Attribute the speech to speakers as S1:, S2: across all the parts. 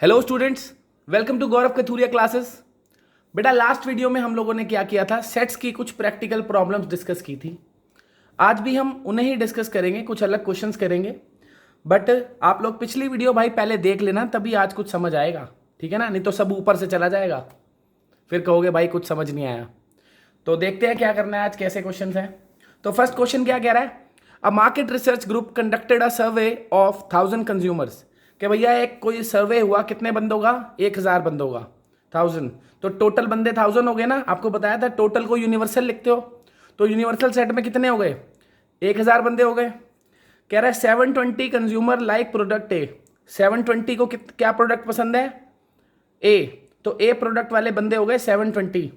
S1: Hello students, welcome to Gaurav Kathuria classes. बेटा लास्ट वीडियो में हम लोगों ने क्या किया था, सेट्स की कुछ प्रैक्टिकल प्रॉब्लम्स डिस्कस की थी। आज भी हम उन्हें ही डिस्कस करेंगे, कुछ अलग क्वेश्चंस करेंगे। बट आप लोग पिछली वीडियो भाई पहले देख लेना, तभी आज कुछ समझ आएगा, ठीक है ना। नहीं तो सब ऊपर से चला जाएगा, फिर कहोगे भाई कुछ समझ नहीं आया। तो देखते हैं क्या करना है आज, कैसे क्वेश्चन हैं। तो फर्स्ट क्वेश्चन क्या कह रहा है, a market research group conducted a survey of 1000 consumers. कि भैया एक कोई सर्वे हुआ, कितने बंदों का, 1000 बंदों का, 1000। तो टोटल बंदे 1000 हो गए ना। आपको बताया था टोटल को यूनिवर्सल लिखते हो, तो यूनिवर्सल सेट में कितने हो गए, 1000 बंदे हो गए। कह रहा है 720 कंज्यूमर लाइक प्रोडक्ट ए। 720 को क्या प्रोडक्ट पसंद है, ए। तो ए प्रोडक्ट वाले बंदे हो गए 720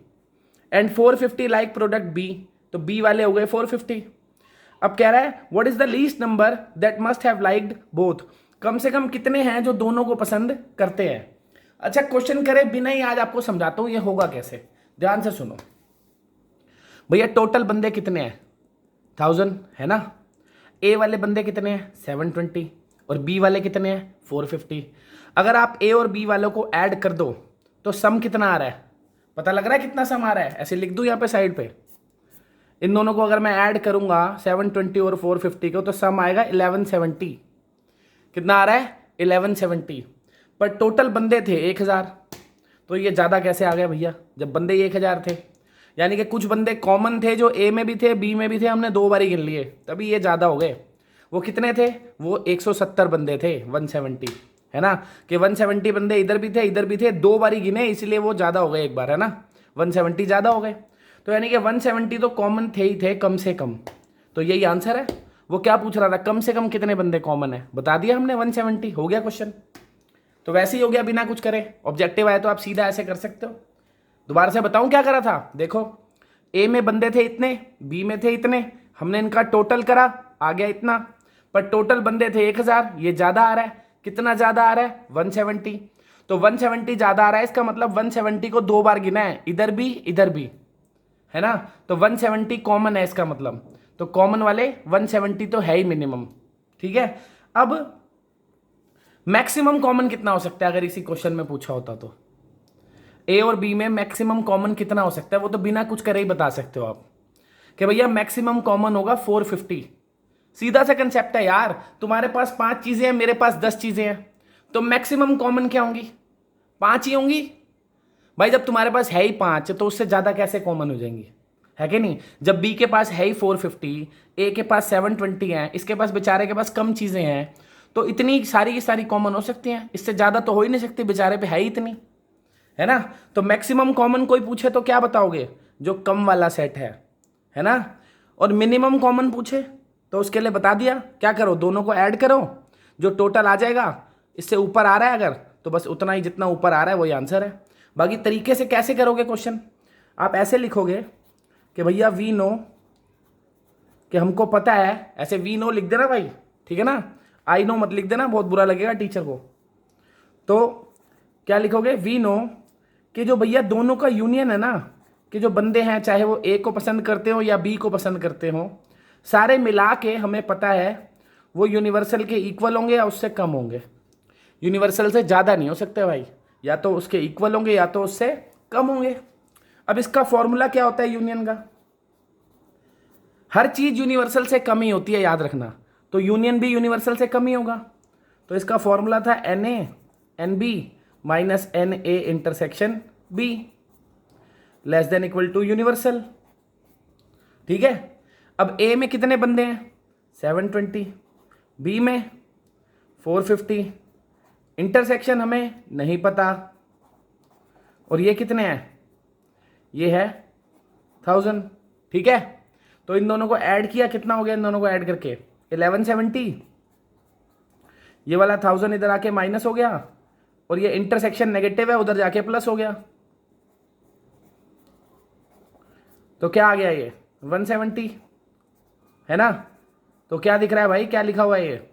S1: एंड 450 लाइक प्रोडक्ट बी। तो बी वाले हो गए 450। अब कह रहा है what is the least number that must have liked both. कम से कम कितने हैं जो दोनों को पसंद करते हैं। अच्छा, क्वेश्चन करे बिना ही आज आपको समझाता हूं ये होगा कैसे, ध्यान से सुनो। भैया टोटल बंदे कितने हैं, 1000 है ना। ए वाले बंदे कितने हैं, 720, और बी वाले कितने हैं, 450। अगर आप ए और बी वालों को ऐड कर दो तो सम कितना आ रहा है, पता लग रहा है कितना सम आ रहा है। ऐसे लिख दूं यहाँ पे साइड पे, इन दोनों को अगर मैं ऐड करूंगा 720 और 450 को, तो सम आएगा 1170। कितना आ रहा है, 1170। पर टोटल बंदे थे 1000, तो ये ज़्यादा कैसे आ गया भैया, जब बंदे 1000 थे। यानी कि कुछ बंदे कॉमन थे जो ए में भी थे बी में भी थे, हमने 2 बार ही गिन लिए, तभी ये ज़्यादा हो गए। वो कितने थे, वो 170 बंदे थे, 170 है ना। कि 170 बंदे इधर भी थे इधर भी थे, 2 बार ही गिने, इसलिए वो ज़्यादा हो गए एक बार, है ना। 170 ज़्यादा हो गए, तो यानी कि 170 तो कॉमन थे ही थे कम से कम। तो यही आंसर है। वो क्या पूछ रहा था, कम से कम कितने बंदे कॉमन है, बता दिया हमने 170, हो गया क्वेश्चन। तो वैसे ही हो गया बिना कुछ करे। ऑब्जेक्टिव आया तो आप सीधा ऐसे कर सकते हो। दोबारा से बताऊं क्या करा था, देखो ए में बंदे थे इतने, बी में थे इतने, हमने इनका टोटल करा, आ गया इतना। पर टोटल बंदे थे 1000, ये ज्यादा आ रहा है। कितना ज्यादा आ रहा है, 170। तो 170 ज्यादा आ रहा है, इसका मतलब 170 को 2 बार गिना है, इधर भी, है ना। तो 170 कॉमन है इसका मतलब, तो कॉमन वाले 170 तो है ही मिनिमम, ठीक है। अब मैक्सिमम कॉमन कितना हो सकता है, अगर इसी क्वेश्चन में पूछा होता तो ए और बी में मैक्सिमम कॉमन कितना हो सकता है, वो तो बिना कुछ करे ही बता सकते हो आप कि भैया मैक्सिमम कॉमन होगा 450। सीधा सा कंसेप्ट है यार, तुम्हारे पास 5 चीजें हैं, मेरे पास 10 चीजें हैं, तो मैक्सिमम कॉमन क्या होंगी, 5 ही होंगी भाई। जब तुम्हारे पास है ही 5 तो उससे ज्यादा कैसे कॉमन हो जाएंगी, है कि नहीं। जब बी के पास है ही 450, ए के पास 720 है, इसके पास बेचारे के पास कम चीजें हैं, तो इतनी सारी की सारी कॉमन हो सकती हैं, इससे ज्यादा तो हो ही नहीं सकती, बेचारे पे है ही इतनी, है ना। तो मैक्सिमम कॉमन कोई पूछे तो क्या बताओगे, जो कम वाला सेट है ना। और मिनिमम कॉमन पूछे तो उसके लिए बता दिया, क्या करो, दोनों को ऐड करो, जो टोटल आ जाएगा, इससे ऊपर आ रहा है अगर, तो बस उतना ही जितना ऊपर आ रहा है वही आंसर है। बाकी तरीके से कैसे करोगे क्वेश्चन, आप ऐसे लिखोगे कि भैया वी नो, कि हमको पता है, ऐसे वी नो लिख देना भाई, ठीक है ना। आई नो मत लिख देना, बहुत बुरा लगेगा टीचर को। तो क्या लिखोगे, वी नो, कि जो भैया दोनों का यूनियन है ना, कि जो बंदे हैं चाहे वो ए को पसंद करते हो या बी को पसंद करते हो, सारे मिला के हमें पता है वो यूनिवर्सल के इक्वल होंगे या उससे कम होंगे। यूनिवर्सल से ज़्यादा नहीं हो सकते भाई, या तो उसके इक्वल होंगे या तो उससे कम होंगे। अब इसका फॉर्मूला क्या होता है यूनियन का, हर चीज यूनिवर्सल से कम ही होती है, याद रखना। तो यूनियन भी यूनिवर्सल से कम ही होगा। तो इसका फॉर्मूला था n A n B minus n A intersection B less than equal to universal, ठीक है। अब ए में कितने बंदे हैं, 720, बी में 450, इंटरसेक्शन हमें नहीं पता, और ये कितने हैं, ये है 1000, ठीक है। तो इन दोनों को ऐड किया, कितना हो गया इन दोनों को ऐड करके, 1170। ये वाला 1000 इधर आके माइनस हो गया, और ये इंटरसेक्शन नेगेटिव है, उधर जाके प्लस हो गया। तो क्या आ गया, ये 170 है ना। तो क्या दिख रहा है भाई, क्या लिखा हुआ है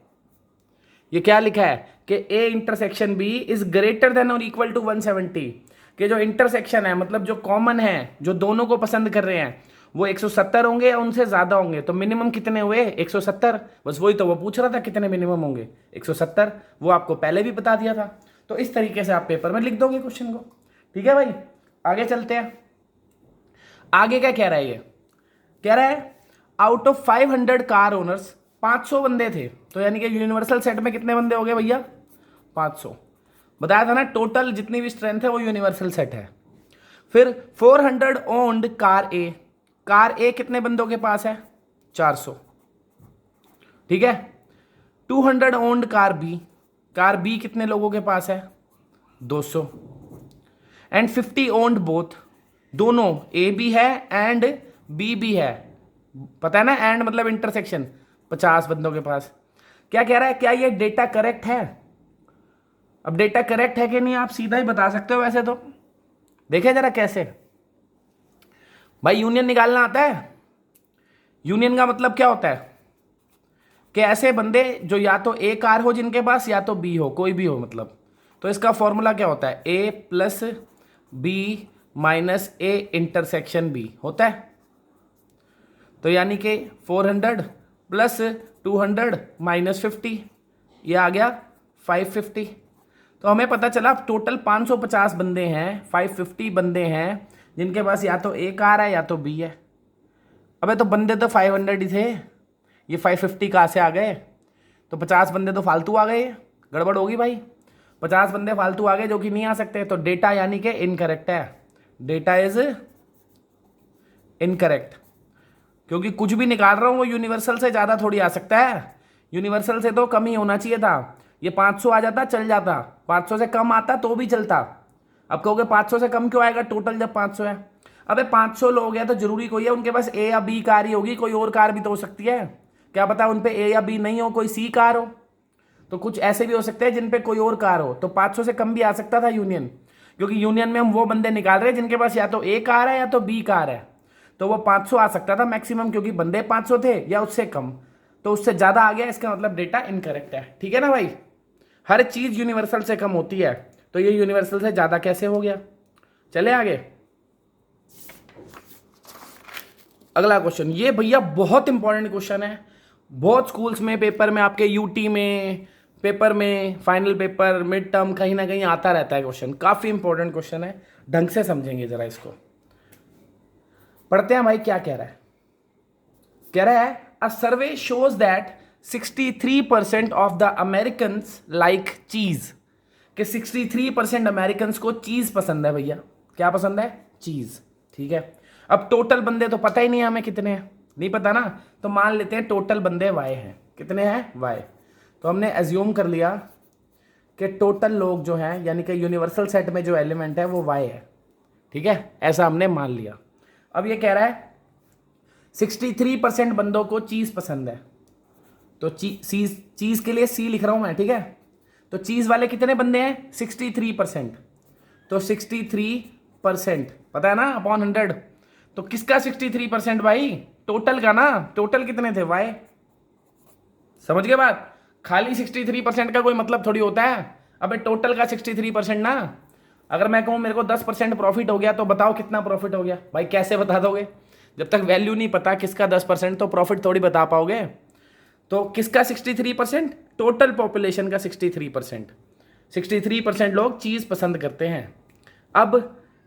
S1: ये क्या लिखा है कि A intersection B is greater than और इक्वल टू 170। कि जो इंटरसेक्शन है, मतलब जो कॉमन है, जो दोनों को पसंद कर रहे हैं, वो 170 होंगे या उनसे ज्यादा होंगे। तो मिनिमम कितने हुए, 170। बस वही तो वो पूछ रहा था, कितने मिनिमम होंगे, 170। वो आपको पहले भी बता दिया था। तो इस तरीके से आप पेपर में लिख दोगे क्वेश्चन को। ठीक है भाई, आगे चलते हैं। आगे क्या कह रहा है, ये कह रहा है आउट ऑफ 500 कार ओनर्स 500 बंदे थे, तो यानी कि यूनिवर्सल सेट में कितने बंदे हो गए भैया, 500। बताया था ना टोटल जितनी भी स्ट्रेंथ है वो यूनिवर्सल सेट है। फिर 400 owned car A, car A कितने बंदों के पास है, 400। ठीक है, 200 owned car B, car B कितने लोगों के पास है, 200। एंड 50 ओन्ड बोथ, दोनों ए भी है एंड बी भी है, पता है ना, एंड मतलब इंटरसेक्शन, 50 बंदों के पास। क्या कह रहा है, क्या ये डेटा करेक्ट है? अब डेटा करेक्ट है कि नहीं आप सीधा ही बता सकते हो वैसे तो। देखे जरा कैसे भाई, यूनियन निकालना आता है। यूनियन का मतलब क्या होता है कि ऐसे बंदे जो या तो ए कार हो जिनके पास या तो बी हो, कोई भी हो मतलब। तो इसका फॉर्मूला क्या होता है, A plus B minus A intersection B होता है। तो यानी कि 400 प्लस 200 माइनस 50, ये आ गया 550। तो हमें पता चला टोटल 550 बंदे हैं, 550 बंदे हैं जिनके पास या तो ए कार है या तो बी है। अबे तो बंदे तो 500 ही थे, ये 550 कहाँ से आ गए? तो 50 बंदे तो फालतू आ गए, गड़बड़ होगी भाई। 50 बंदे फालतू आ गए जो कि नहीं आ सकते, तो डेटा यानी कि इनकरेक्ट है, डेटा इज इनकरेक्ट। क्योंकि कुछ भी निकाल रहा हूँ वो यूनिवर्सल से ज़्यादा थोड़ी आ सकता है, यूनिवर्सल से तो कम ही होना चाहिए था। ये 500 आ जाता चल जाता, 500 से कम आता तो भी चलता। अब कहोगे 500 से कम क्यों आएगा टोटल जब 500 है? अबे 500 लोग हैं तो जरूरी कोई है उनके पास ए या बी कार ही होगी, कोई और कार भी तो हो सकती है, क्या पता उन पे ए या बी नहीं हो, कोई सी कार हो। तो कुछ ऐसे भी हो सकते हैं जिन पे कोई और कार हो, तो 500 से कम भी आ सकता था यूनियन, क्योंकि यूनियन में हम वो बंदे निकाल रहे हैं जिनके पास या तो ए कार है या तो बी कार है। तो वो 500 आ सकता था मैक्सिमम, क्योंकि बंदे 500 थे या उससे कम, तो उससे ज़्यादा आ गया, इसका मतलब डेटा इनकरेक्ट है। ठीक है ना भाई, हर चीज़ यूनिवर्सल से कम होती है, तो ये यूनिवर्सल से ज़्यादा कैसे हो गया? चले आगे, अगला क्वेश्चन। ये भैया बहुत इंपॉर्टेंट क्वेश्चन है, बहुत स्कूल्स में पेपर में, आपके यूटी में पेपर में, फाइनल पेपर, मिड टर्म, कहीं ना कहीं आता रहता है क्वेश्चन। काफ़ी इंपॉर्टेंट क्वेश्चन है, ढंग से समझेंगे जरा इसको। पढ़ते हैं भाई क्या कह रहा है। कह रहा है a survey shows that 63% of the Americans like cheese, कि 63% अमेरिकन्स को चीज पसंद है। भैया क्या पसंद है? चीज। ठीक है, अब टोटल बंदे तो पता ही नहीं है हमें कितने हैं, नहीं पता ना, तो मान लेते हैं टोटल बंदे वाई हैं। कितने हैं? वाई। तो हमने एज्यूम कर लिया कि टोटल लोग जो हैं, यानी कि यूनिवर्सल सेट में जो एलिमेंट है वो वाई है। ठीक है, ऐसा हमने मान लिया। अब ये कह रहा है 63% बंदों को चीज पसंद है, तो चीज के लिए सी लिख रहा हूं मैं। ठीक है, तो चीज वाले कितने बंदे हैं? 63%। तो 63% पता है ना अपॉन 100, तो किसका 63% भाई? टोटल का ना। टोटल कितने थे? वाई। समझ गए बात? खाली 63% का कोई मतलब थोड़ी होता है, अबे टोटल का 63% ना। अगर मैं कहूं मेरे को 10% प्रॉफिट हो गया, तो बताओ कितना प्रॉफिट हो गया? भाई कैसे बता दोगे? जब तक वैल्यू नहीं पता किसका 10%, तो प्रॉफिट थोड़ी बता पाओगे। तो किसका 63%? टोटल पॉपुलेशन का 63%। 63% लोग चीज पसंद करते हैं। अब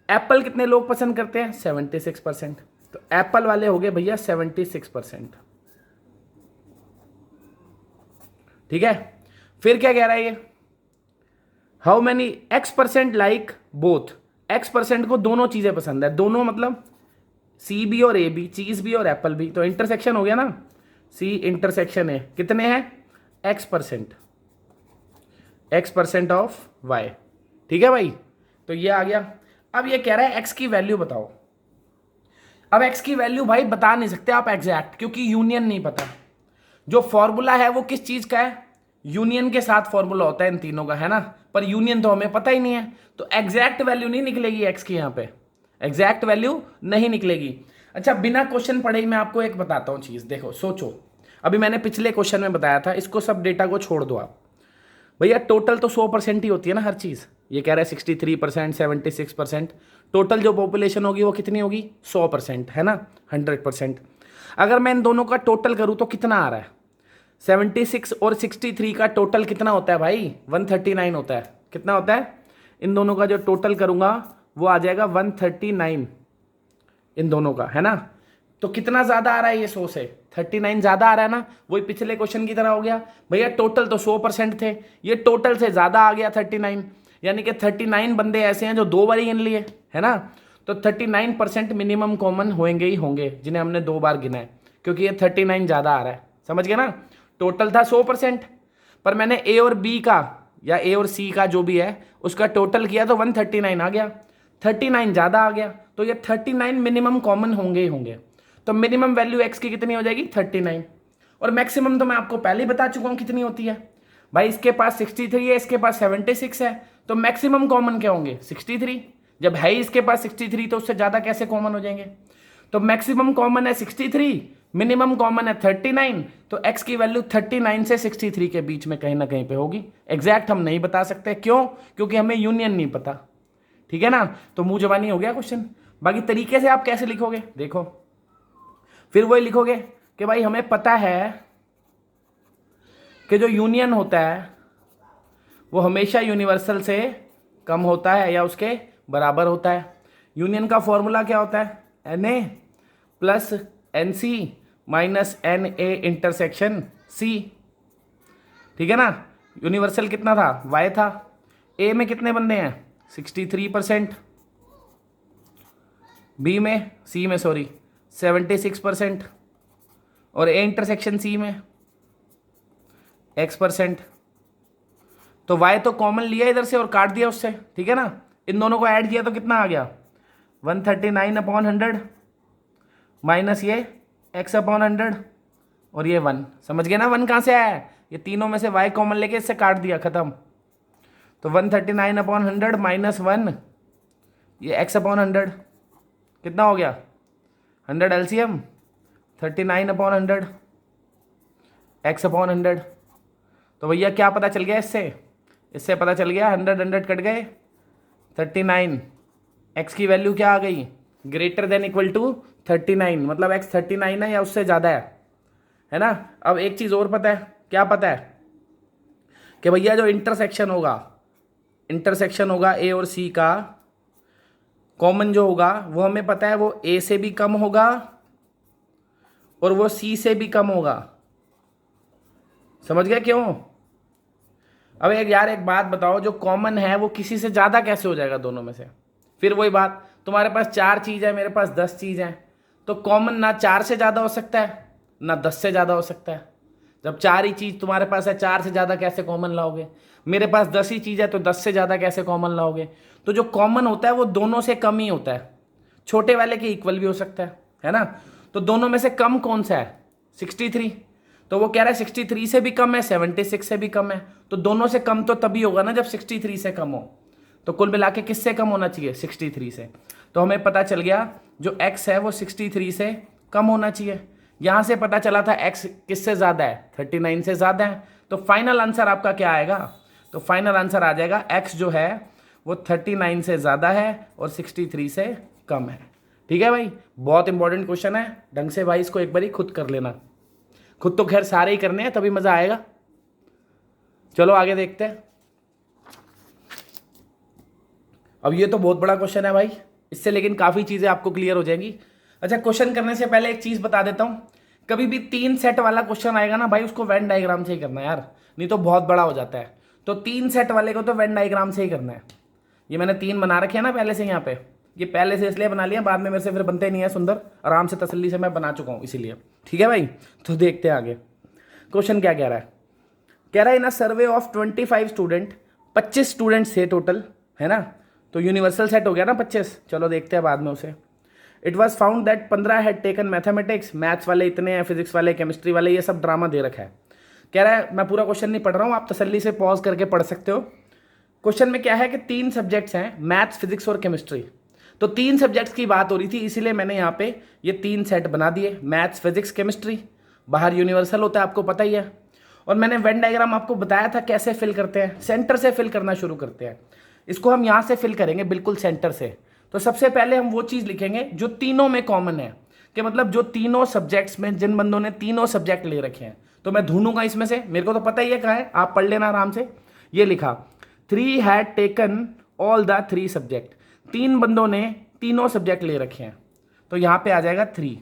S1: एप्पल कितने लोग पसंद करते हैं? 76%। तो एप्पल वाले हो गए भैया 76%। ठीक है, फिर क्या कह रहा है ये? How many X% like both, X% को दोनों चीजें पसंद है। दोनों मतलब सी भी और ए भी, चीज भी और एप्पल भी, तो इंटरसेक्शन हो गया ना, सी इंटरसेक्शन है। कितने हैं? X%, X% of Y। ठीक है भाई, तो ये आ गया। अब ये कह रहा है X की वैल्यू बताओ। अब X की वैल्यू भाई बता नहीं सकते आप एग्जैक्ट, क्योंकि यूनियन नहीं पता। जो फॉर्मूला है वो किस चीज का है? यूनियन के साथ फॉर्मूला होता है इन तीनों का, है ना, पर यूनियन तो हमें पता ही नहीं है, तो एग्जैक्ट वैल्यू नहीं निकलेगी X की, यहाँ पे एग्जैक्ट वैल्यू नहीं निकलेगी। अच्छा, बिना क्वेश्चन पढ़े ही मैं आपको एक बताता हूँ चीज, देखो सोचो। अभी मैंने पिछले क्वेश्चन में बताया था, इसको सब डेटा को छोड़ दो आप। भैया टोटल तो 100% ही होती है ना हर चीज। ये कह रहा है 63%, 76%, टोटल जो पॉपुलेशन होगी वो कितनी होगी? 100%, है ना, 100%। अगर मैं इन दोनों का टोटल करूं तो कितना आ रहा है? 76 और 63 का टोटल कितना होता है भाई? 139 होता है। कितना होता है, इन दोनों का जो टोटल करूंगा वो आ जाएगा 139, इन दोनों का, है ना। तो कितना ज्यादा आ रहा है ये 100 से, 39 ज्यादा आ रहा है ना, वही पिछले क्वेश्चन की तरह हो गया। भैया टोटल तो 100% थे, ये टोटल से ज्यादा आ गया 39, यानी कि 39 बंदे ऐसे हैं जो 2 बार ही गिन लिए, है ना। तो 39% मिनिमम कॉमन होंगे ही होंगे जिन्हें हमने 2 बार गिना है, क्योंकि ये 39 ज्यादा आ रहा है, समझ गए ना। टोटल था 100%, पर मैंने ए और बी का या ए और सी का जो भी है उसका टोटल किया तो 139 आ गया, 39 ज्यादा आ गया, तो ये 39 मिनिमम कॉमन होंगे ही होंगे। तो मिनिमम वैल्यू एक्स की कितनी हो जाएगी, 39, और मैक्सिमम तो मैं आपको पहले ही बता चुका हूं कितनी होती है। भाई इसके पास 63 है, इसके पास 76 है, तो मैक्सिमम कॉमन क्या होंगे, 63। जब है ही इसके पास 63 तो उससे ज्यादा कैसे कॉमन हो जाएंगे। तो मैक्सिमम कॉमन है 63, मिनिमम कॉमन है 39, तो x की वैल्यू 39 से 63 के बीच में कहीं ना कहीं पे होगी। एग्जैक्ट हम नहीं बता सकते, क्यों, क्योंकि हमें यूनियन नहीं पता, ठीक है ना। तो मुंह जबानी हो गया क्वेश्चन। बाकी तरीके से आप कैसे लिखोगे, देखो फिर वही लिखोगे कि भाई हमें पता है कि जो यूनियन होता है वो हमेशा यूनिवर्सल से कम होता है या उसके बराबर होता है। यूनियन का फॉर्मूला क्या होता है, Na plus NC minus Na intersection C, ठीक है ना। यूनिवर्सल कितना था, Y था। A में कितने बंदे हैं, 63%, B में, C में सॉरी 76%, और A इंटरसेक्शन C में X%। तो Y तो कॉमन लिया इधर से और काट दिया उससे, ठीक है ना। इन दोनों को ऐड किया तो कितना आ गया, 139/100 माइनस ये x/100 और ये 1, समझ गए ना 1 कहाँ से आया है, ये तीनों में से y कॉमन लेके इससे काट दिया, खत्म। तो 139/100 माइनस 1, ये x/100 कितना हो गया, 100 LCM 39/100 x/100। तो भैया क्या पता चल गया इससे पता चल गया 100 कट गए, 39, x की वैल्यू क्या आ गई, ग्रेटर देन इक्वल टू 39, मतलब x 39 है या उससे ज़्यादा है ना। अब एक चीज़ और पता है, क्या पता है कि भैया जो इंटरसेक्शन होगा A और C का, कॉमन जो होगा वो हमें पता है वो A से भी कम होगा और वो C से भी कम होगा, समझ गया क्यों। अब एक बात बताओ, जो कॉमन है वो किसी से ज़्यादा कैसे हो जाएगा दोनों में से। फिर वही बात, तुम्हारे पास 4 चीज़ है, मेरे पास 10 चीज़ हैं, तो कॉमन ना 4 से ज़्यादा हो सकता है ना 10 से ज़्यादा हो सकता है। जब 4 ही चीज़ तुम्हारे पास है, 4 से ज़्यादा कैसे कॉमन लाओगे। मेरे पास 10 ही चीज़ है तो 10 से ज़्यादा कैसे कॉमन लाओगे। तो जो कॉमन होता है वो दोनों से कम ही होता है, छोटे वाले के इक्वल भी हो सकता है ना। तो दोनों में से कम कौन सा है, 63। तो वो कह रहा है 63 से भी कम है, 76 से भी कम है, तो दोनों से कम तो तभी होगा ना जब 63 से कम हो। तो कुल मिला के किससे कम होना चाहिए, 63 से। तो हमें पता चल गया जो x है वो 63 से कम होना चाहिए। यहां से पता चला था x किससे ज़्यादा है, 39 से ज़्यादा है। तो फाइनल आंसर आपका क्या आएगा, तो फाइनल आंसर आ जाएगा x जो है वो 39 से ज़्यादा है और 63 से कम है। ठीक है भाई, बहुत इंपॉर्टेंट क्वेश्चन है, ढंग से भाई इसको एक बार खुद कर लेना। खुद तो खैर सारे ही करने हैं तभी मज़ा आएगा। चलो आगे देखते हैं। अब ये तो बहुत बड़ा क्वेश्चन है भाई, इससे लेकिन काफ़ी चीज़ें आपको क्लियर हो जाएंगी। अच्छा, क्वेश्चन करने से पहले एक चीज़ बता देता हूँ, कभी भी 3 सेट वाला क्वेश्चन आएगा ना भाई, उसको वेन डायग्राम से ही करना है यार, नहीं तो बहुत बड़ा हो जाता है। तो 3 सेट वाले को तो वेन डायग्राम से ही करना है। ये मैंने 3 बना रखे हैं ना पहले से, यहाँ पे ये पहले से इसलिए बना लिया, बाद में मेरे से फिर बनते नहीं है सुंदर, आराम से तसल्ली से मैं बना चुका हूँ इसीलिए। ठीक है भाई, तो देखते हैं आगे क्वेश्चन क्या कह रहा है। कह रहा है इन अ सर्वे ऑफ 25 स्टूडेंट, 25 स्टूडेंट्स थे टोटल, है ना। तो यूनिवर्सल सेट हो गया ना 25, चलो देखते हैं बाद में उसे। It was found that 15 had taken mathematics, maths वाले इतने हैं, फिजिक्स वाले, केमिस्ट्री वाले, ये सब ड्रामा दे रखा है। कह रहा है मैं पूरा क्वेश्चन नहीं पढ़ रहा हूँ, आप तसल्ली से पॉज करके पढ़ सकते हो। क्वेश्चन में क्या है कि 3 सब्जेक्ट्स हैं, मैथ्स, फिजिक्स और केमिस्ट्री। तो 3 सब्जेक्ट्स की बात हो रही थी, इसीलिए मैंने यहाँ पे ये 3 सेट बना दिए, मैथ्स, फिजिक्स, केमिस्ट्री। बाहर यूनिवर्सल होता है, आपको पता ही है। और मैंने वेन डायग्राम आपको बताया था कैसे फिल करते हैं, सेंटर से फिल करना शुरू करते हैं। इसको हम यहाँ से फिल करेंगे बिल्कुल सेंटर से। तो सबसे पहले हम वो चीज़ लिखेंगे जो तीनों में कॉमन है, कि मतलब जो तीनों सब्जेक्ट्स में, जिन बंदों ने तीनों सब्जेक्ट ले रखे हैं, तो मैं ढूंढूंगा इसमें से, मेरे को तो पता ही है कहाँ है, आप पढ़ लेना आराम से। ये लिखा 3 had taken all the 3 subject. 3 बंदों ने तीनों सब्जेक्ट ले रखे हैं, तो यहाँ पे आ जाएगा 3,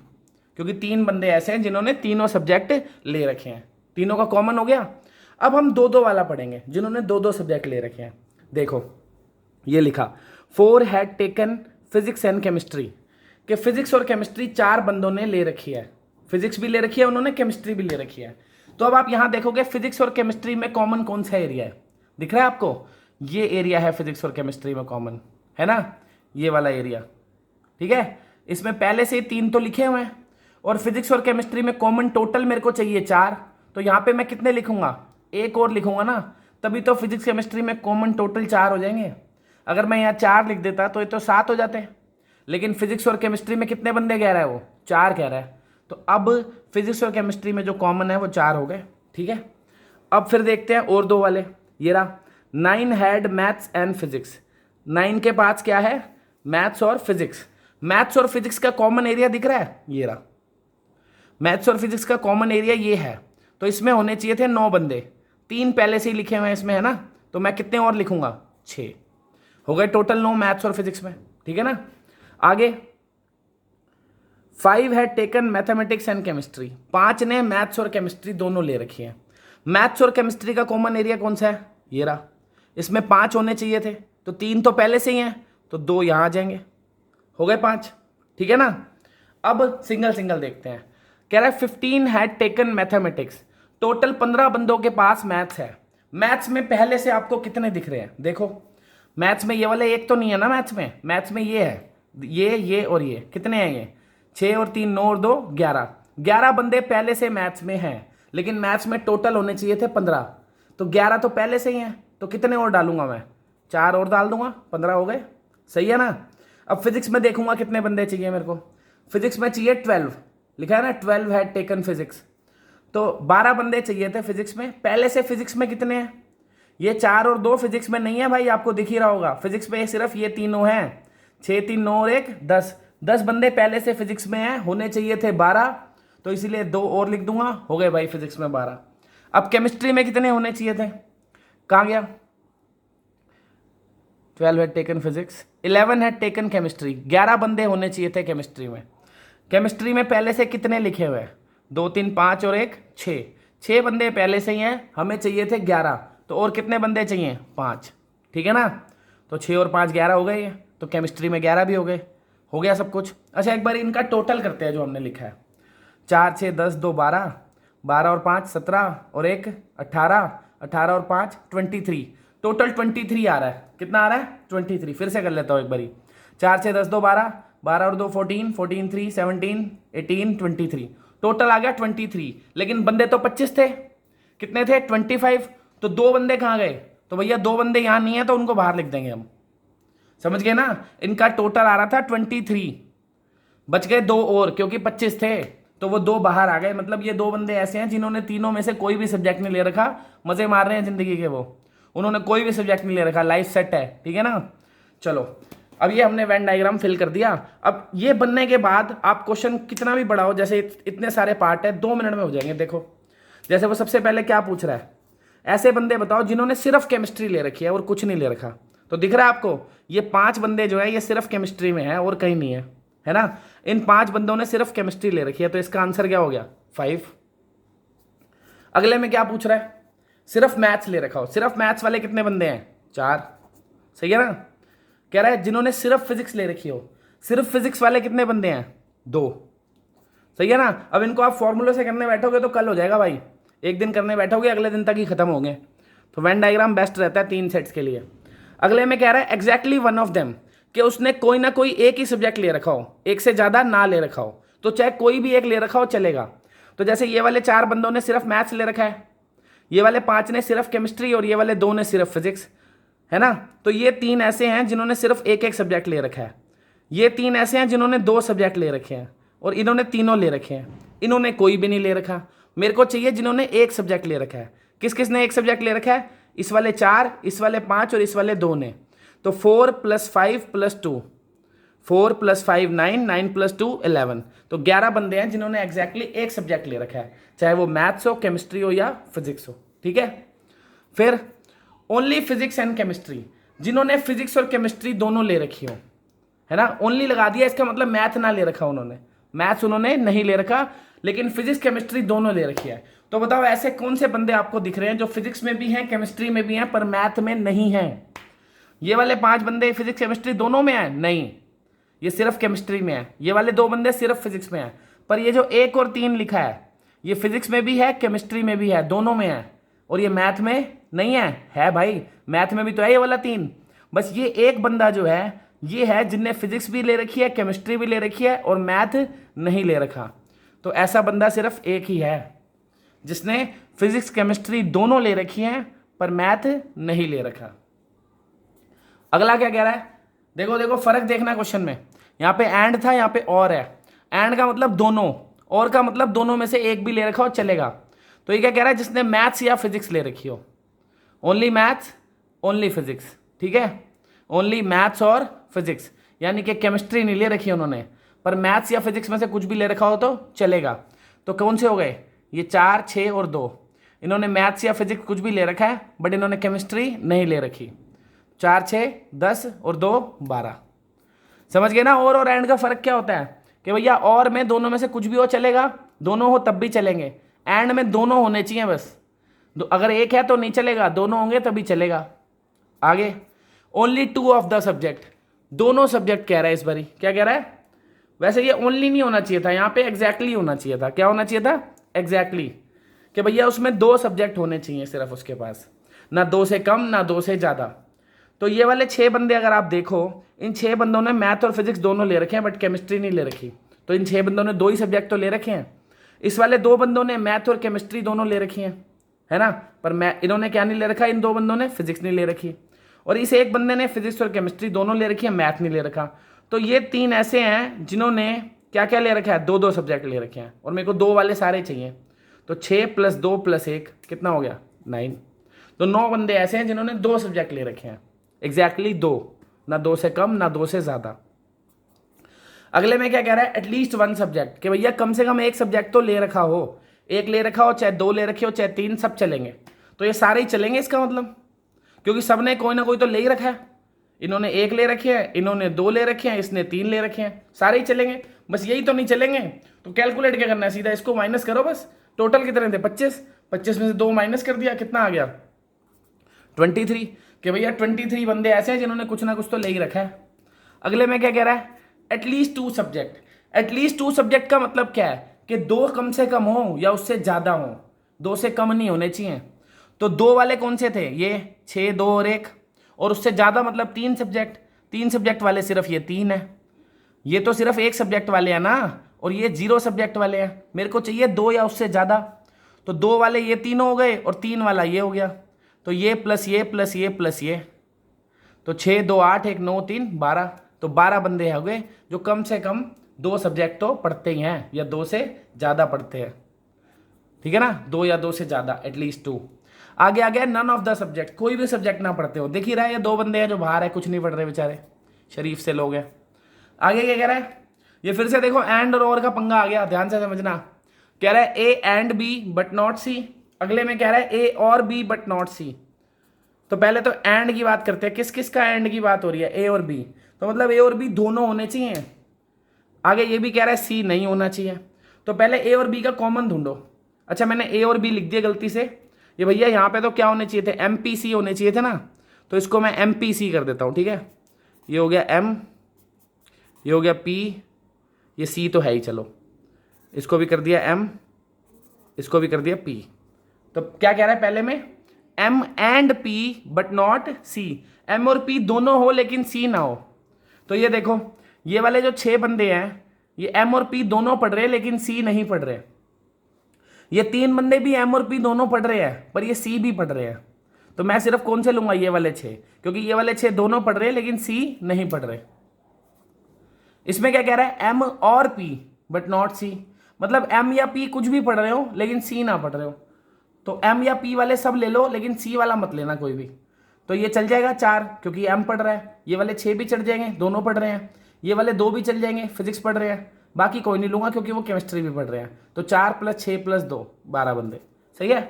S1: क्योंकि 3 बंदे ऐसे हैं जिन्होंने तीनों सब्जेक्ट ले रखे हैं, तीनों का कॉमन हो गया। अब हम 2-2 वाला पढ़ेंगे, जिन्होंने 2-2 सब्जेक्ट ले रखे हैं। देखो ये लिखा 4 had taken physics and chemistry, कि फिजिक्स और केमिस्ट्री 4 बंदों ने ले रखी है, फिजिक्स भी ले रखी है उन्होंने, केमिस्ट्री भी ले रखी है। तो अब आप यहां देखोगे फिजिक्स और केमिस्ट्री में कॉमन कौन सा एरिया है, दिख रहा है आपको, ये एरिया है फिजिक्स और केमिस्ट्री में कॉमन, है ना, ये वाला एरिया, ठीक है। इसमें पहले से ही 3 तो लिखे हुए हैं, और फिजिक्स और केमिस्ट्री में कॉमन टोटल मेरे को चाहिए 4, तो यहाँ पे मैं कितने लिखूंगा, 1 और लिखूंगा ना, तभी तो फिजिक्स केमिस्ट्री में कॉमन टोटल 4 हो जाएंगे। अगर मैं यहाँ 4 लिख देता तो ये तो 7 हो जाते हैं, लेकिन फिजिक्स और केमिस्ट्री में कितने बंदे कह रहा है, वो 4 कह रहा है, तो अब फिजिक्स और केमिस्ट्री में जो कॉमन है वो 4 हो गए, ठीक है। अब फिर देखते हैं और 2 वाले, ये रहा 9 हैड मैथ्स एंड फिजिक्स। 9 के पास क्या है, मैथ्स और फिजिक्स। मैथ्स और फिजिक्स का कॉमन एरिया दिख रहा है, ये रहा, मैथ्स और फिजिक्स का कॉमन एरिया ये है, तो इसमें होने चाहिए थे 9 बंदे, 3 पहले से ही लिखे हुए हैं इसमें, है ना, तो मैं कितने और लिखूंगा, 6 हो गए टोटल 9 मैथ्स और फिजिक्स में, ठीक है ना। आगे 5 had taken mathematics and chemistry, 5 ने मैथ्स और केमिस्ट्री दोनों ले रखी है। मैथ्स और केमिस्ट्री का कॉमन एरिया कौन सा है, ये रहा, इसमें 5 होने चाहिए थे, तो 3 तो पहले से ही हैं, तो 2 यहाँ आ जाएंगे, हो गए 5, ठीक है ना। अब सिंगल सिंगल देखते हैं, कह रहा है 15 हैड टेकन मैथमेटिक्स, टोटल 15 बंदों के पास मैथ्स है। मैथ्स में पहले से आपको कितने दिख रहे हैं, देखो मैथ्स में ये वाले एक तो नहीं है ना, मैथ्स में ये है, ये और ये कितने हैं, ये 6 और 3 9 और 2 11, 11 बंदे पहले से मैथ्स में हैं, लेकिन मैथ्स में टोटल होने चाहिए थे 15, तो 11 तो पहले से ही हैं, तो कितने और डालूंगा मैं, 4 और डाल दूंगा, 15 हो गए, सही है ना। अब फिजिक्स में देखूंगा कितने बंदे चाहिए मेरे को, फिजिक्स में चाहिए 12, लिखा है ना 12 हैड टेकन फिजिक्स, तो 12 बंदे चाहिए थे फिजिक्स में, पहले से फिजिक्स में कितने हैं, ये 4 और 2 फिजिक्स में नहीं है भाई, आपको दिख ही रहा होगा, फिजिक्स में सिर्फ ये तीनों हैं, 6 3 9 और 1 10 बंदे पहले से फिजिक्स में हैं, होने चाहिए थे 12, तो इसीलिए 2 और लिख दूंगा, हो गए भाई फिजिक्स में 12। अब केमिस्ट्री में कितने होने चाहिए थे, कहाँ गया, 12 had taken physics, 11 had taken chemistry, 11 बंदे होने चाहिए थे केमिस्ट्री में। केमिस्ट्री में पहले से कितने लिखे हुए हैं, 2 3 5 और 1 6 बंदे पहले से ही हैं, हमें चाहिए थे 11, तो और कितने बंदे चाहिए, 5, ठीक है ना, तो 6 और 5 11 हो गए, तो केमिस्ट्री में 11 भी हो गए, हो गया सब कुछ। अच्छा एक बार इनका टोटल करते हैं जो हमने लिखा है, 4 6 10 2 12, 12 और 5 17 और 1 18, 18 और 5 23, टोटल 23 आ रहा है, कितना आ रहा है 23, फिर से कर लेता हूँ एक बारी, 4 6 10 2 12, 12 और 2 14, 14 3 17 18 23, टोटल आ गया 23, लेकिन बंदे तो 25 थे, कितने थे 25, तो 2 बंदे कहाँ गए, तो भैया 2 बंदे यहाँ नहीं है, तो उनको बाहर लिख देंगे हम, समझ गए ना। इनका टोटल आ रहा था 23, बच गए 2 और, क्योंकि 25 थे तो वो 2 बाहर आ गए, मतलब ये 2 बंदे ऐसे हैं जिन्होंने तीनों में से कोई भी सब्जेक्ट नहीं ले रखा, मजे मार रहे हैं जिंदगी के, वो उन्होंने कोई भी सब्जेक्ट नहीं ले रखा, लाइफ सेट है, ठीक है ना। चलो अब ये हमने वेन डायग्राम फिल कर दिया। अब ये बनने के बाद आप क्वेश्चन कितना भी बढ़ाओ, जैसे इतने सारे पार्ट है 2 मिनट में हो जाएंगे। देखो जैसे वो सबसे पहले क्या पूछ रहा है, ऐसे बंदे बताओ जिन्होंने सिर्फ केमिस्ट्री ले रखी है और कुछ नहीं ले रखा, तो दिख रहा है आपको ये 5 बंदे जो है ये सिर्फ केमिस्ट्री में है और कहीं नहीं है, है ना। इन 5 बंदों ने सिर्फ केमिस्ट्री ले रखी है, तो इसका आंसर क्या हो गया 5। अगले में क्या पूछ रहा है, सिर्फ मैथ्स ले रखा हो, सिर्फ मैथ्स वाले कितने बंदे हैं 4, सही है ना। कह रहा है जिन्होंने सिर्फ फिजिक्स ले रखी हो, सिर्फ फिजिक्स वाले कितने बंदे हैं 2, सही है ना। अब इनको आप फॉर्मूले से करने बैठोगे तो कल हो जाएगा भाई, एक दिन करने बैठोगे अगले दिन तक ही खत्म होंगे, तो वेन डायग्राम बेस्ट रहता है 3 सेट्स के लिए। अगले में कह रहा है एग्जैक्टली वन ऑफ देम, कि उसने कोई ना कोई एक ही सब्जेक्ट ले रखा हो, एक से ज़्यादा ना ले रखा हो, तो चाहे कोई भी एक ले रखा हो चलेगा। तो जैसे ये वाले 4 बंदों ने सिर्फ मैथ्स ले रखा है, ये वाले 5 ने सिर्फ केमिस्ट्री और ये वाले 2 ने सिर्फ फिजिक्स, है ना। तो ये 3 ऐसे हैं जिन्होंने सिर्फ एक सब्जेक्ट ले रखा है, ये 3 ऐसे हैं जिन्होंने 2 सब्जेक्ट ले रखे हैं, और इन्होंने तीनों ले रखे हैं, इन्होंने कोई भी नहीं ले रखा। मेरे को चाहिए जिन्होंने एक सब्जेक्ट ले रखा है। किस किस ने एक सब्जेक्ट ले रखा है, इस वाले 4, इस वाले 5 और इस वाले 2 ने। तो 4 + 5 + 2, 4 + 5 9, 9 + 2 11, तो 11 बंदे हैं जिन्होंने एग्जैक्टली एक सब्जेक्ट ले रखा है, चाहे वो मैथ्स हो, केमिस्ट्री हो या फिजिक्स हो, ठीक है। फिर ओनली फिजिक्स एंड केमिस्ट्री, जिन्होंने फिजिक्स और केमिस्ट्री दोनों ले रखी हो, है ना, ओनली लगा दिया, इसका मतलब मैथ ना ले रखा उन्होंने, मैथ्स उन्होंने नहीं ले रखा, लेकिन फिजिक्स केमिस्ट्री दोनों ले रखी है। तो बताओ ऐसे कौन से बंदे आपको दिख रहे हैं जो फिजिक्स में भी हैं, केमिस्ट्री में भी हैं, पर मैथ में नहीं हैं? ये वाले 5 बंदे फिजिक्स केमिस्ट्री दोनों में हैं? नहीं, ये सिर्फ केमिस्ट्री में है। ये वाले 2 बंदे सिर्फ फिजिक्स में हैं। पर ये जो 1 और 3 लिखा है, ये फिजिक्स में भी है, केमिस्ट्री में भी है, दोनों में है, और ये मैथ में नहीं है भाई, मैथ में भी तो है ये वाला 3। बस ये एक बंदा जो है ये है जिनने फिजिक्स भी ले रखी है, केमिस्ट्री भी ले रखी है, और मैथ नहीं ले रखा। तो ऐसा बंदा सिर्फ एक ही है जिसने फिजिक्स केमिस्ट्री दोनों ले रखी है पर मैथ नहीं ले रखा। अगला क्या कह रहा है, देखो देखो फर्क देखना क्वेश्चन में, यहाँ पे एंड था, यहाँ पे और है। एंड का मतलब दोनों, और का मतलब दोनों में से एक भी ले रखा हो चलेगा। तो ये क्या कह रहा है, जिसने मैथ्स या फिजिक्स ले रखी हो, ओनली मैथ्स ओनली फिजिक्स, ठीक है, ओनली मैथ्स और फिजिक्स, यानी कि केमिस्ट्री नहीं ले रखी उन्होंने, पर मैथ्स या फिजिक्स में से कुछ भी ले रखा हो तो चलेगा। तो कौन से हो गए ये 4, 6 और 2, इन्होंने मैथ्स या फिजिक्स कुछ भी ले रखा है बट इन्होंने केमिस्ट्री नहीं ले रखी। 4, 6, 10 और 2, 12। समझ गए ना। और एंड का फर्क क्या होता है कि भैया और में दोनों में से कुछ भी हो चलेगा, दोनों हो तब भी चलेंगे, एंड में दोनों होने चाहिए बस, अगर एक है तो नहीं चलेगा, दोनों होंगे तभी चलेगा। आगे ओनली 2 ऑफ द सब्जेक्ट, दोनों सब्जेक्ट कह रहा है इस बारी, क्या कह रहा है, वैसे ये ओनली नहीं होना चाहिए था, यहाँ पे एग्जैक्टली होना चाहिए था। क्या होना चाहिए था, एग्जैक्टली, कि भैया उसमें 2 सब्जेक्ट होने चाहिए सिर्फ उसके पास, ना 2 से कम ना 2 से ज़्यादा। तो ये वाले 6 बंदे अगर आप देखो, इन 6 बंदों ने मैथ और फिजिक्स दोनों ले रखे हैं बट केमिस्ट्री नहीं ले रखी। तो इन 6 बंदों ने 2 ही सब्जेक्ट तो ले रखे हैं। इस वाले 2 बंदों ने मैथ और केमिस्ट्री दोनों ले रखी हैं, है ना, पर इन्होंने क्या नहीं ले रखा, इन 2 बंदों ने फिजिक्स नहीं ले रखी, और इस एक बंदे ने फिजिक्स और केमिस्ट्री दोनों ले रखी है, मैथ नहीं ले रखा। तो ये 3 ऐसे हैं जिन्होंने क्या क्या ले रखा है, 2-2 सब्जेक्ट ले रखे हैं, और मेरे को 2 वाले सारे चाहिए। तो 6 + 2 + 1 कितना हो गया, 9। तो 9 बंदे ऐसे हैं जिन्होंने 2 सब्जेक्ट ले रखे हैं, एग्जैक्टली 2, ना 2 से कम ना 2 से ज़्यादा। अगले में क्या कह रहा है, एटलीस्ट 1 सब्जेक्ट, कि भैया कम से कम 1 सब्जेक्ट तो ले रखा हो, 1 ले रखा हो, चाहे 2 ले रखे हो, चाहे 3, सब चलेंगे। तो ये सारे ही चलेंगे इसका मतलब, क्योंकि सब ने कोई ना कोई तो ले ही रखा है। इन्होंने 1 ले रखे हैं, इन्होंने 2 ले रखे हैं, इसने 3 ले रखे हैं, सारे ही चलेंगे। बस यही तो नहीं चलेंगे, तो कैलकुलेट क्या करना है, सीधा इसको माइनस करो बस। टोटल कितने थे, 25, 25 में से 2 माइनस कर दिया, कितना आ गया, 23, कि भैया 23 बंदे ऐसे हैं जिन्होंने कुछ ना कुछ तो ले ही रखा है। अगले में क्या कह रहा है, एटलीस्ट 2 सब्जेक्ट। एटलीस्ट 2 सब्जेक्ट का मतलब क्या है कि 2 कम से कम हो या उससे ज़्यादा हो, 2 से कम नहीं होने चाहिए। तो 2 वाले कौन से थे, ये 6, 2 और 1, और उससे ज़्यादा मतलब 3 सब्जेक्ट। 3 सब्जेक्ट वाले सिर्फ ये 3 है, ये तो सिर्फ 1 सब्जेक्ट वाले हैं ना, और ये 0 सब्जेक्ट वाले हैं। मेरे को चाहिए 2 या उससे ज़्यादा, तो 2 वाले ये तीनों हो गए और 3 वाला ये हो गया, तो ये प्लस ये प्लस ये प्लस ये, तो 6, 2, 8, 1, 9, 3, 12। तो 12 बंदे हो गए जो कम से कम 2 सब्जेक्ट तो पढ़ते ही हैं या 2 से ज़्यादा पढ़ते हैं, ठीक है ना, 2 या 2 से ज़्यादा, एटलीस्ट 2। आगे आ गया नन ऑफ द सब्जेक्ट, कोई भी सब्जेक्ट ना पढ़ते हो। देख ही रहा है ये 2 बंदे हैं जो बाहर है, कुछ नहीं पढ़ रहे बेचारे, शरीफ से लोग हैं। आगे क्या कह रहा है, ये फिर से देखो एंड और का पंगा आ गया, ध्यान से समझना। कह रहा है A and B but not C, अगले में कह रहा है ए और बी बट नॉट सी। तो पहले तो एंड की बात करते हैं, किस किस का एंड की बात हो रही है, ए और बी, तो मतलब ए और बी दोनों होने चाहिए। आगे ये भी कह रहा है सी नहीं होना चाहिए, तो पहले ए और बी का कॉमन ढूंढो। अच्छा मैंने ए और बी लिख दिया गलती से, ये भैया यहाँ पे तो क्या होने चाहिए थे, MPC होने चाहिए थे ना, तो इसको मैं MPC कर देता हूँ, ठीक है। ये हो गया M, ये हो गया P, ये C तो है ही, चलो इसको भी कर दिया M, इसको भी कर दिया P। तो क्या कह रहा है पहले में, M and P but not C, M और P दोनों हो लेकिन C ना हो। तो ये देखो ये वाले जो 6 बंदे हैं, ये M और P दोनों पढ़ रहे हैं लेकिन C नहीं पढ़ रहे। ये 3 बंदे भी M और P दोनों पढ़ रहे हैं पर ये C भी पढ़ रहे हैं। तो मैं सिर्फ कौन से लूंगा, ये वाले 6, क्योंकि ये वाले 6 दोनों पढ़ रहे हैं लेकिन C नहीं पढ़ रहे। इसमें क्या कह रहा है, M और P बट नॉट C, मतलब M या P कुछ भी पढ़ रहे हो लेकिन C ना पढ़ रहे हो। तो M या P वाले सब ले लो लेकिन C वाला मत लेना कोई भी। तो ये चल जाएगा 4 क्योंकि M पढ़ रहा है, ये वाले 6 भी चढ़ जाएंगे, दोनों पढ़ रहे हैं, ये वाले 2 भी चल जाएंगे, फिजिक्स पढ़ रहे हैं, बाकी कोई नहीं लूंगा क्योंकि वो केमिस्ट्री भी पढ़ रहे हैं। तो 4 + 6 + 2, 12 बंदे, सही है।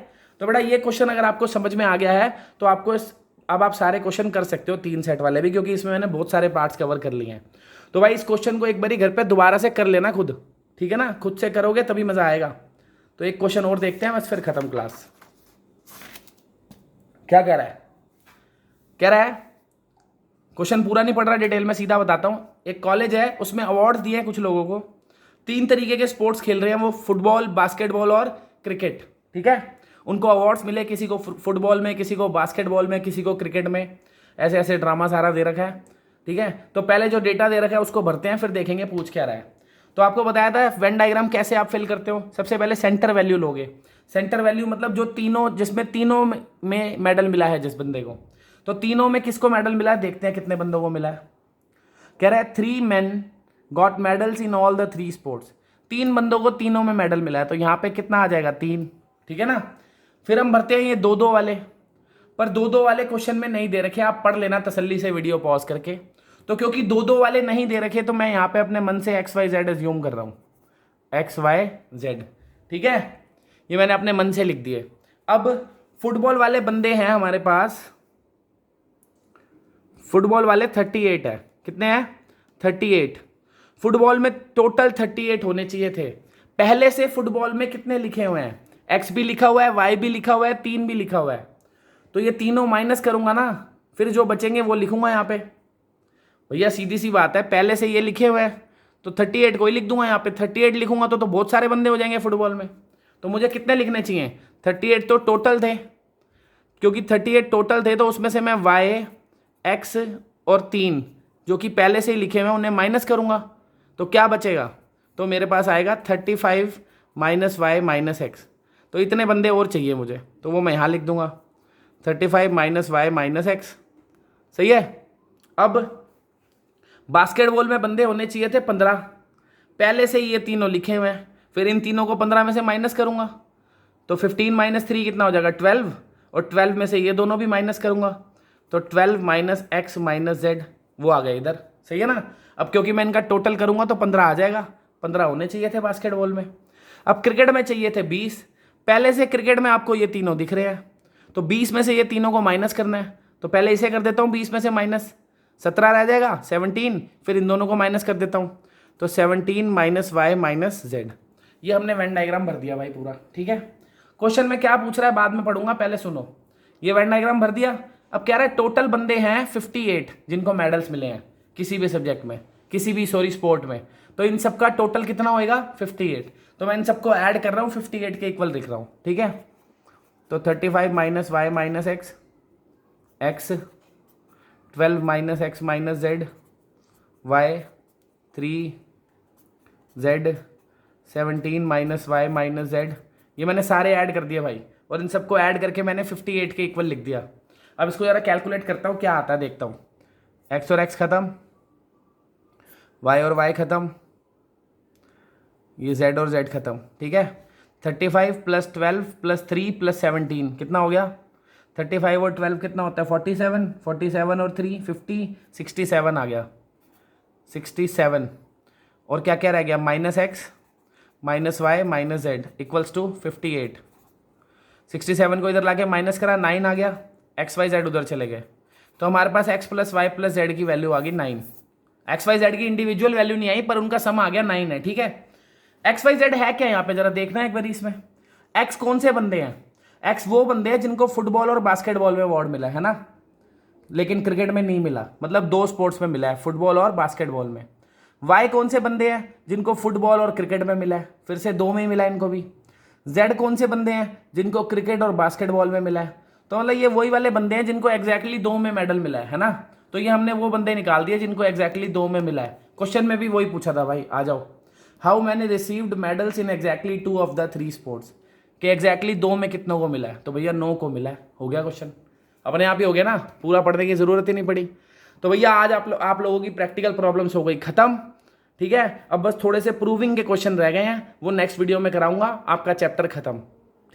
S1: तो बेटा ये क्वेश्चन अगर आपको समझ में आ गया है तो आपको इस अब आप सारे क्वेश्चन कर सकते हो, 3 सेट वाले भी, क्योंकि इसमें मैंने बहुत सारे पार्ट्स कवर कर लिए हैं। तो भाई इस क्वेश्चन को एक बारी घर पे दोबारा से कर लेना खुद, ठीक है ना, खुद से करोगे तभी मजा आएगा। तो एक क्वेश्चन और देखते हैं, बस फिर खत्म क्लास। क्या कह रहा है, कह रहा है क्वेश्चन पूरा नहीं पढ़ रहा, डिटेल में सीधा बताता हूं। एक कॉलेज है, उसमें अवार्ड्स दिए हैं कुछ लोगों को, 3 तरीके के स्पोर्ट्स खेल रहे हैं वो, फुटबॉल, बास्केटबॉल और क्रिकेट, ठीक है। उनको अवार्ड्स मिले, किसी को फुटबॉल में, किसी को बास्केटबॉल में, किसी को क्रिकेट में, ऐसे ऐसे ड्रामा सारा दे रखा है, ठीक है। तो पहले जो डेटा दे रखा है उसको भरते हैं, फिर देखेंगे पूछ क्या रहा है। तो आपको बताया था वेन डायग्राम कैसे आप फिल करते हो। सबसे पहले सेंटर वैल्यू लोगे। सेंटर वैल्यू मतलब जो तीनों, जिसमें तीनों में मेडल मिला है जिस बंदे को, तो तीनों में किसको मेडल मिला है, देखते हैं कितने बंदों को मिला है। कह रहा है 3 men got medals in all the 3 sports. 3 बंदों को तीनों में मेडल मिला है, तो यहाँ पे कितना आ जाएगा, 3, ठीक है ना। फिर हम भरते हैं ये 2-2 वाले, पर 2-2 वाले क्वेश्चन में नहीं दे रखे, आप पढ़ लेना तसल्ली से वीडियो पॉज करके। तो क्योंकि 2-2 वाले नहीं दे रखे, तो मैं यहाँ पे अपने मन से XYZ एज्यूम कर रहा हूँ, XYZ, ठीक है। ये मैंने अपने मन से लिख दिए। अब फुटबॉल वाले बंदे हैं हमारे पास, फुटबॉल वाले 38 है। कितने हैं, 38। फुटबॉल में टोटल 38 होने चाहिए थे। पहले से फुटबॉल में कितने लिखे हुए हैं, X भी लिखा हुआ है, Y भी लिखा हुआ है, 3 भी लिखा हुआ है। तो ये तीनों माइनस करूंगा ना, फिर जो बचेंगे वो लिखूंगा यहाँ पे। भैया सीधी सी बात है, पहले से ये लिखे हुए हैं तो 38 को ही लिख दूंगा यहाँ पे। 38 लिखूंगा तो बहुत सारे बंदे हो जाएंगे फुटबॉल में। तो मुझे कितने लिखने चाहिए, 38 तो टोटल थे, क्योंकि 38 टोटल थे तो उसमें से मैं Y, X और 3 जो कि पहले से ही लिखे हुए हैं उन्हें माइनस करूंगा, तो क्या बचेगा, तो मेरे पास आएगा 35 माइनस Y माइनस X। तो इतने बंदे और चाहिए मुझे, तो वो मैं यहाँ लिख दूंगा 35 माइनस Y माइनस X, सही है। अब बास्केटबॉल में बंदे होने चाहिए थे 15, पहले से ही ये तीनों लिखे हुए हैं, फिर इन तीनों को 15 में से माइनस करूंगा, तो 15 माइनस 3 कितना हो जाएगा, 12, और 12 में से ये दोनों भी माइनस करूंगा, तो 12 माइनस X माइनस Z, वो आ गया इधर, सही है ना। अब क्योंकि मैं इनका टोटल करूंगा तो 15 आ जाएगा, 15 होने चाहिए थे बास्केटबॉल में। अब क्रिकेट में चाहिए थे 20, पहले से क्रिकेट में आपको ये तीनों दिख रहे हैं, तो 20 में से ये तीनों को माइनस करना है, तो पहले इसे कर देता हूँ 20 में से माइनस, 17 रह जाएगा, 17, फिर इन दोनों को माइनस कर देता हूँ, तो 17 माइनस Y माइनस Z। ये हमने वेन डायग्राम भर दिया भाई पूरा, ठीक है। क्वेश्चन में क्या पूछ रहा है बाद में पढ़ूंगा, पहले सुनो। ये वेन डायग्राम भर दिया। अब कह रहा है टोटल बंदे हैं 58 जिनको मेडल्स मिले हैं किसी भी सब्जेक्ट में, किसी भी स्पोर्ट में, तो इन सबका टोटल कितना होएगा, 58। तो मैं इन सबको ऐड कर रहा हूँ, 58 के इक्वल लिख रहा हूँ, ठीक है। तो 35 minus Y minus X, 12 minus X minus Z, Y 3, Z 17 minus Y minus Z। ये मैंने सारे ऐड कर दिए भाई, और इन सबको ऐड करके मैंने 58 के इक्वल लिख दिया। अब इसको ज़रा कैलकुलेट करता हूँ क्या आता है, देखता हूँ। X और X खत्म, Y और Y खत्म, ये Z और Z खत्म, ठीक है। 35 प्लस 12 प्लस 3 प्लस 17 कितना हो गया, 35 और 12 कितना होता है, 47, 47 और 3 50, 67 आ गया, 67। और क्या क्या रह गया, minus X minus Y minus Z equals to 58। 67 को इधर लाके माइनस करा, 9 आ गया, XYZ उधर चले गए, तो हमारे पास X plus Y plus Z की वैल्यू आ गई 9। XYZ की इंडिविजुअल वैल्यू नहीं आई, पर उनका सम आ गया 9 है, ठीक है। XYZ है क्या यहाँ पे, जरा देखना एक बार इसमें। X कौन से बंदे हैं, X वो बंदे हैं जिनको फुटबॉल और बास्केटबॉल में अवार्ड मिला है ना, लेकिन क्रिकेट में नहीं मिला, मतलब 2 स्पोर्ट्स में मिला है, फुटबॉल और बास्केटबॉल में। Y कौन से बंदे हैं जिनको फुटबॉल और क्रिकेट में मिला है, फिर से 2 में ही मिला है इनको भी। Z कौन से बंदे हैं जिनको क्रिकेट और बास्केटबॉल में मिला है, तो मतलब ये वही वाले बंदे हैं जिनको एग्जैक्टली 2 में मेडल मिला है ना। तो ये हमने वो बंदे निकाल दिए जिनको एग्जैक्टली 2 में मिला है। क्वेश्चन में भी वही पूछा था भाई, आ जाओ। How many received medals in exactly 2 of the 3 sports, कि एग्जैक्टली 2 में कितनों को मिला है, तो भैया 9 को मिला है। हो गया क्वेश्चन, अपने आप ही हो गया ना, पूरा पढ़ने की जरूरत ही नहीं पड़ी। तो भैया आज आप लोगों की प्रैक्टिकल प्रॉब्लम्स हो गई खत्म, ठीक है। अब बस थोड़े से प्रूविंग के क्वेश्चन रह गए हैं, वो नेक्स्ट वीडियो में कराऊंगा, आपका चैप्टर खत्म,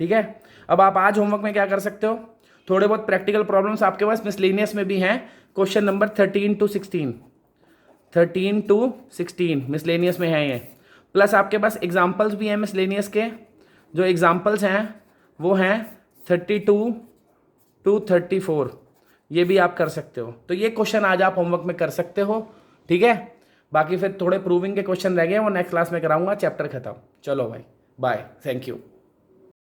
S1: ठीक है। अब आप आज होमवर्क में क्या कर सकते हो, थोड़े बहुत प्रैक्टिकल प्रॉब्लम्स आपके पास मिसलेनियस में भी हैं, question number 13 to 16, 13 to 16 miscellaneous में है ये, प्लस आपके पास एग्जाम्पल्स भी हैं मिसलेनियस के। जो एग्जाम्पल्स हैं वो हैं 32 to 34, ये भी आप कर सकते हो। तो ये क्वेश्चन आज आप होमवर्क में कर सकते हो, ठीक है। बाकी फिर थोड़े प्रूविंग के क्वेश्चन रह गए, वो नेक्स्ट क्लास में कराऊंगा, चैप्टर खत्म। चलो भाई, बाय, थैंक यू।